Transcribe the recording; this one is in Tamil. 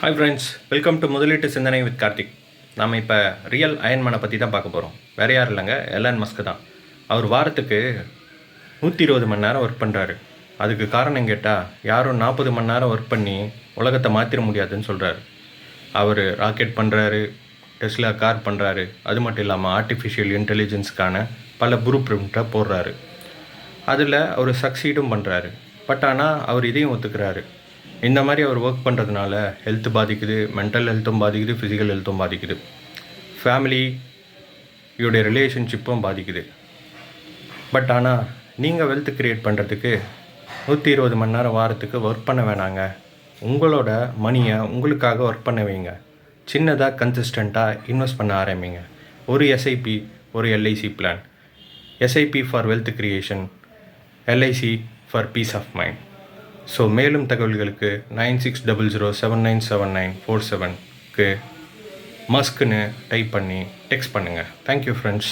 ஹாய் ஃப்ரெண்ட்ஸ், வெல்கம் டு முதலீட்டு சிந்தனை வித் கார்த்திக். நாம் இப்போ ரியல் அயன்மேனை பற்றி தான் பார்க்க போகிறோம். வேறு யாரும் இல்லைங்க, எலான் மஸ்க் தான். அவர் வாரத்துக்கு 120 மணி நேரம் ஒர்க் பண்ணுறாரு. அதுக்கு காரணம் கேட்டால், யாரும் 40 மணி நேரம் ஒர்க் பண்ணி உலகத்தை மாற்றிட முடியாதுன்னு சொல்கிறாரு. அவர் ராக்கெட் பண்ணுறாரு, டெஸ்லா கார் பண்ணுறாரு. அது மட்டும் இல்லாமல் ஆர்டிஃபிஷியல் இன்டெலிஜென்ஸுக்கான பல ப்ளூ பிரிண்ட்டை போடுறாரு. அதில் அவர் சக்சீடும் பண்ணுறாரு. பட் ஆனால் அவர் இதையும் ஒத்துக்கிறாரு. இந்த மாதிரி அவர் ஒர்க் பண்ணுறதுனால ஹெல்த் பாதிக்குது, மென்டல் ஹெல்த்தும் பாதிக்குது, ஃபிசிக்கல் ஹெல்த்தும் பாதிக்குது, ஃபேமிலியோடைய ரிலேஷன்ஷிப்பும் பாதிக்குது. பட் ஆனால் நீங்கள் வெல்த் க்ரியேட் பண்ணுறதுக்கு 120 மணி நேரம் வாரத்துக்கு ஒர்க் பண்ண வேணாங்க. உங்களோட மணியை உங்களுக்காக ஒர்க் பண்ண வைங்க. சின்னதாக கன்சிஸ்டண்ட்டாக இன்வெஸ்ட் பண்ண ஆரம்பிங்க. ஒரு எஸ்ஐபி, ஒரு LIC plan. SIP for wealth creation, LIC for peace of mind. So மேலும் தகவல்களுக்கு 9600797947க்கு மஸ்க்குன்னு டைப் பண்ணி டெக்ஸ்ட் பண்ணுங்கள். Thank you friends.